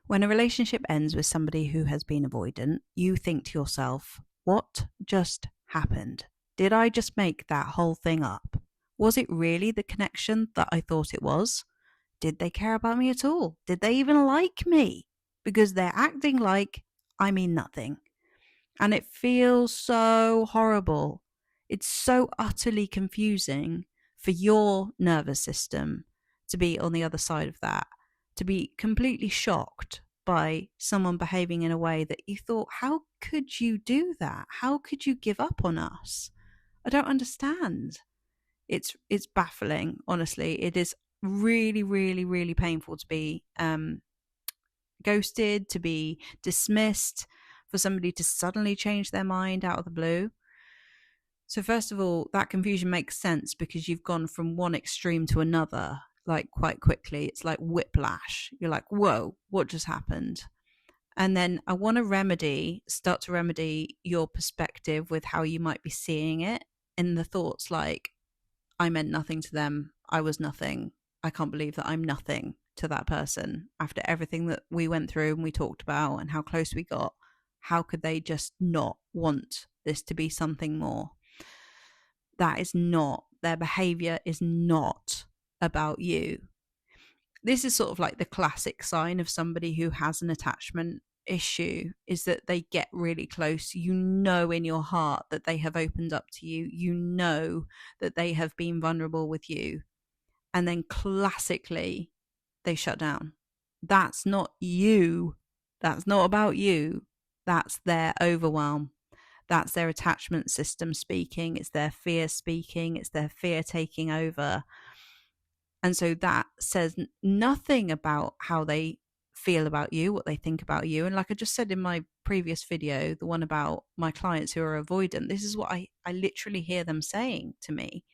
When a relationship ends with somebody who has been avoidant, you think to yourself, what just happened? Did I just make that whole thing up? Was it really the connection that I thought it was? Did they care about me at all? Did they even like me? Because they're acting like I mean nothing. And it feels so horrible. It's so utterly confusing for your nervous system to be on the other side of that, to be completely shocked by someone behaving in a way that you thought, how could you do that? How could you give up on us? I don't understand. It's baffling, honestly. It is really, really, really painful to be ghosted, to be dismissed, for somebody to suddenly change their mind out of the blue. So, first of all, that confusion makes sense because you've gone from one extreme to another, like quite quickly. It's like whiplash. You're like, whoa, what just happened? And then I want to start to remedy your perspective with how you might be seeing it, in the thoughts like, I meant nothing to them. I was nothing. I can't believe that I'm nothing to that person after everything that we went through and we talked about and how close we got. How could they just not want this to be something more? That is not, their behavior is not about you. This is sort of like the classic sign of somebody who has an attachment issue, is that they get really close. You know in your heart that they have opened up to you. You know that they have been vulnerable with you. And then classically, they shut down. That's not you. That's not about you. That's their overwhelm. That's their attachment system speaking. It's their fear speaking. It's their fear taking over. And so that says nothing about how they feel about you, what they think about you. And like I just said in my previous video, the one about my clients who are avoidant, this is what I literally hear them saying to me.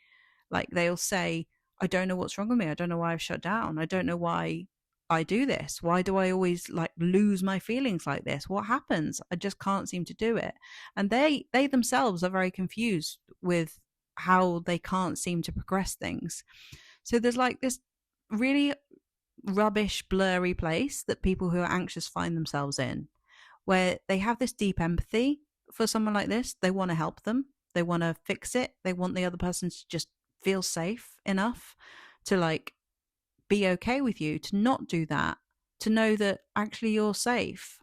Like they'll say, I don't know what's wrong with me. I don't know why I've shut down. I don't know why I do this. Why do I always like lose my feelings like this? What happens? I just can't seem to do it. And they themselves are very confused with how they can't seem to progress things. So there's like this really rubbish, blurry place that people who are anxious find themselves in, where they have this deep empathy for someone like this. They want to help them. They want to fix it. They want the other person to just feel safe enough to like be okay with you, to not do that, to know that actually you're safe.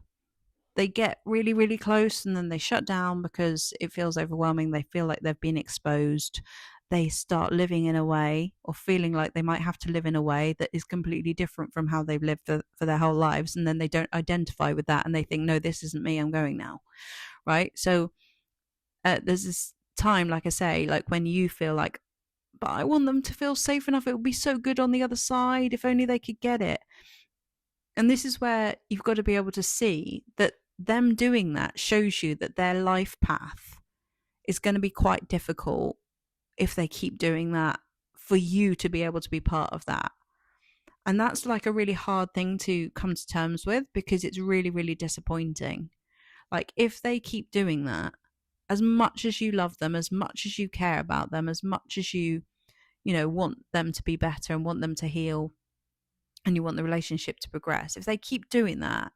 They get really, really close and then they shut down because it feels overwhelming. They feel like they've been exposed. They start living in a way, or feeling like they might have to live in a way that is completely different from how they've lived for their whole lives. And then they don't identify with that and they think, no, this isn't me, I'm going now. Right. So there's this time, like I say, like when you feel like, but I want them to feel safe enough. It would be so good on the other side if only they could get it. And this is where you've got to be able to see that them doing that shows you that their life path is going to be quite difficult if they keep doing that, for you to be able to be part of that. And that's like a really hard thing to come to terms with, because it's really, really disappointing. Like if they keep doing that, as much as you love them, as much as you care about them, as much as you want them to be better and want them to heal and you want the relationship to progress, if they keep doing that,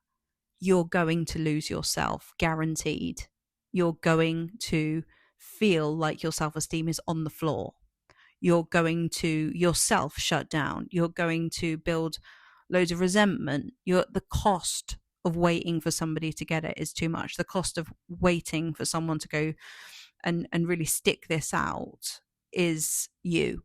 you're going to lose yourself, guaranteed. You're going to feel like your self-esteem is on the floor. You're going to yourself shut down. You're going to build loads of resentment. The cost of waiting for somebody to get it is too much. The cost of waiting for someone to go and really stick this out is you,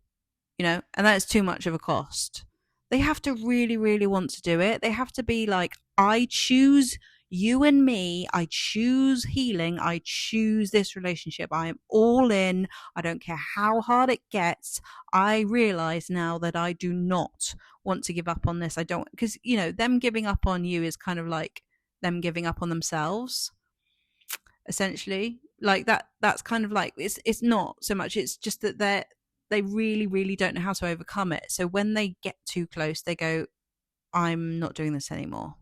and that's too much of a cost. They have to really, really want to do it. They have to be like, I choose you and me. I choose healing. I choose this relationship. I am all in. I don't care how hard it gets. I realize now that I do not want to give up on this. I don't, because, them giving up on you is kind of like them giving up on themselves, essentially. Like that's kind of like, it's not so much, it's just that they really, really don't know how to overcome it. So when they get too close, they go, I'm not doing this anymore,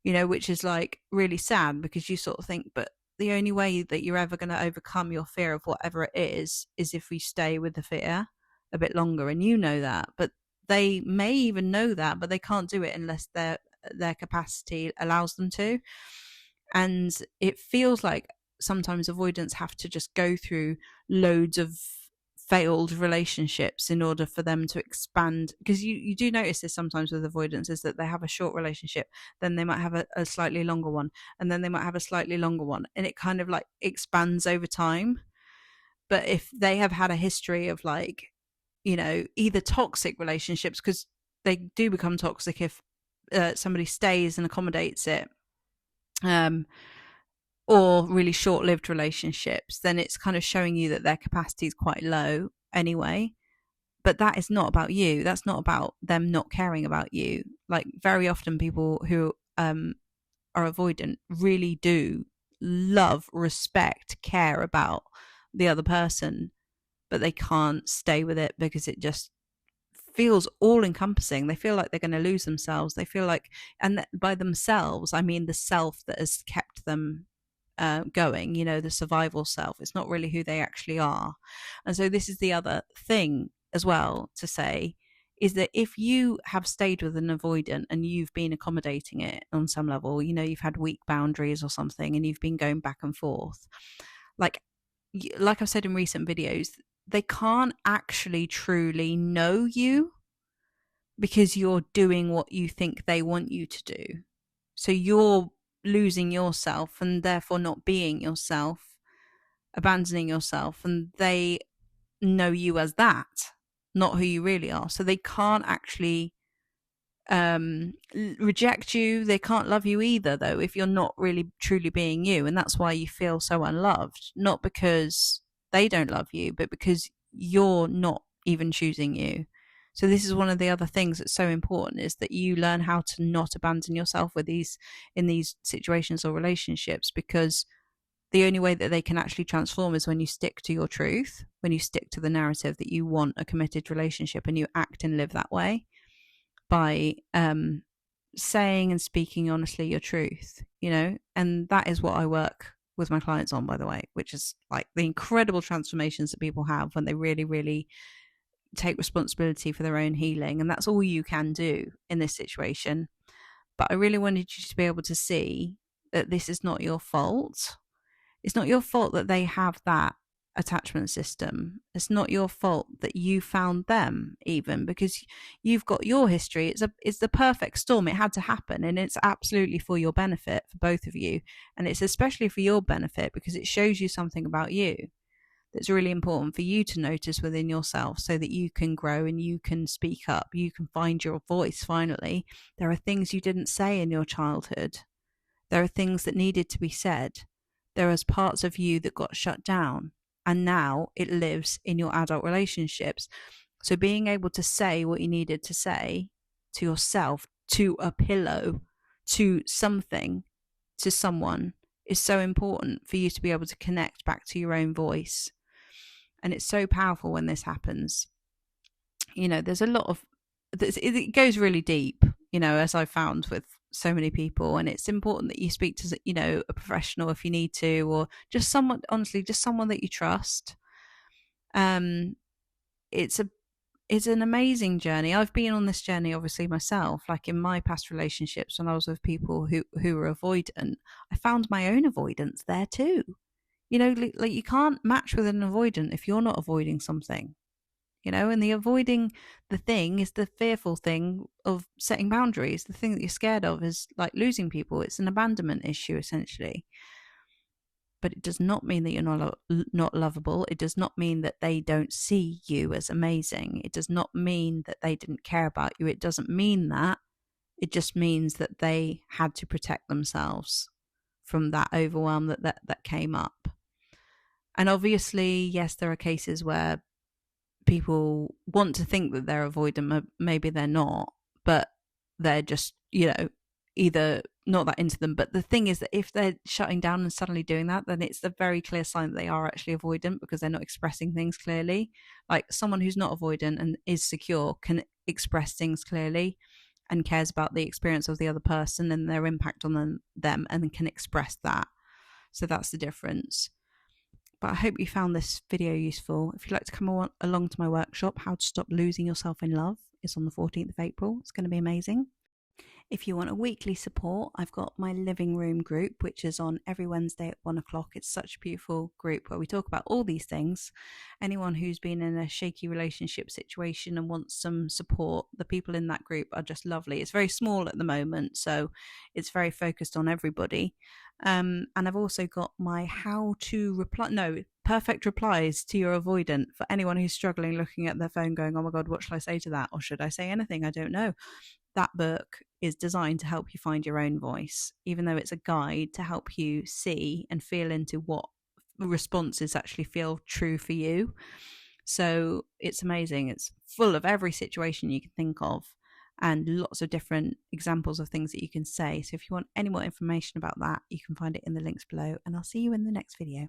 which is like really sad, because you sort of think, but the only way that you're ever going to overcome your fear of whatever it is if we stay with the fear a bit longer. And that, but they may even know that, but they can't do it unless they're their capacity allows them to. And it feels like sometimes avoidants have to just go through loads of failed relationships in order for them to expand, because you do notice this sometimes with avoidance, is that they have a short relationship, then they might have a slightly longer one, and then they might have a slightly longer one, and it kind of like expands over time. But if they have had a history of like, either toxic relationships, because they do become toxic if somebody stays and accommodates it, or really short-lived relationships, then it's kind of showing you that their capacity is quite low anyway. But that is not about you. That's not about them not caring about you. Like, very often people who are avoidant really do love, respect, care about the other person, but they can't stay with it because it just feels all encompassing. They feel like they're going to lose themselves. They feel like, and by themselves, I mean the self that has kept them going, the survival self. It's not really who they actually are. And so this is the other thing as well to say, is that if you have stayed with an avoidant and you've been accommodating it on some level, you've had weak boundaries or something, and you've been going back and forth, like I've said in recent videos, they can't actually truly know you because you're doing what you think they want you to do. So you're losing yourself and therefore not being yourself, abandoning yourself, and they know you as that, not who you really are. So they can't actually reject you. They can't love you either, though, if you're not really truly being you. And that's why you feel so unloved, not because they don't love you, but because you're not even choosing you. So this is one of the other things that's so important, is that you learn how to not abandon yourself in these situations or relationships, because the only way that they can actually transform is when you stick to your truth, when you stick to the narrative that you want a committed relationship, and you act and live that way by saying and speaking honestly your truth, and that is what I work with my clients on, by the way, which is like the incredible transformations that people have when they really, really take responsibility for their own healing. And that's all you can do in this situation. But I really wanted you to be able to see that this is not your fault. It's not your fault that they have that attachment system. It's not your fault that you found them, even, because you've got your history. It's the perfect storm. It had to happen, and it's absolutely for your benefit, for both of you. And it's especially for your benefit because it shows you something about you that's really important for you to notice within yourself, so that you can grow and you can speak up. You can find your voice finally. There are things you didn't say in your childhood. There are things that needed to be said. There are parts of you that got shut down, and now it lives in your adult relationships. So being able to say what you needed to say to yourself, to a pillow, to something, to someone, is so important for you to be able to connect back to your own voice. And it's so powerful when this happens. There's a lot of, it goes really deep, as I've found with so many people. And it's important that you speak to, a professional if you need to, or just someone, honestly, just someone that you trust. It's an amazing journey. I've been on this journey, obviously, myself. Like in my past relationships, when I was with people who were avoidant, I found my own avoidance there too. Like you can't match with an avoidant if you're not avoiding something. And the avoiding the thing is the fearful thing of setting boundaries. The thing that you're scared of is like losing people. It's an abandonment issue, essentially. But it does not mean that you're not lovable. It does not mean that they don't see you as amazing. It does not mean that they didn't care about you. It doesn't mean that. It just means that they had to protect themselves from that overwhelm that came up. And obviously, yes, there are cases where people want to think that they're avoidant. Maybe they're not, but they're just, either not that into them. But the thing is that if they're shutting down and suddenly doing that, then it's a very clear sign that they are actually avoidant, because they're not expressing things clearly. Like someone who's not avoidant and is secure can express things clearly and cares about the experience of the other person and their impact on them and can express that. So that's the difference. But I hope you found this video useful. If you'd like to come along to my workshop, How to Stop Losing Yourself in Love, it's on the 14th of April. It's going to be amazing. If you want a weekly support, I've got my living room group, which is on every Wednesday at 1 o'clock. It's such a beautiful group where we talk about all these things. Anyone who's been in a shaky relationship situation and wants some support, the people in that group are just lovely. It's very small at the moment, so it's very focused on everybody. And I've also got my how to reply, no, perfect replies to your avoidant for anyone who's struggling looking at their phone going, oh my God, what shall I say to that? Or should I say anything? I don't know. That book is designed to help you find your own voice, even though it's a guide to help you see and feel into what responses actually feel true for you. So it's amazing. It's full of every situation you can think of and lots of different examples of things that you can say. So if you want any more information about that, you can find it in the links below. And I'll see you in the next video.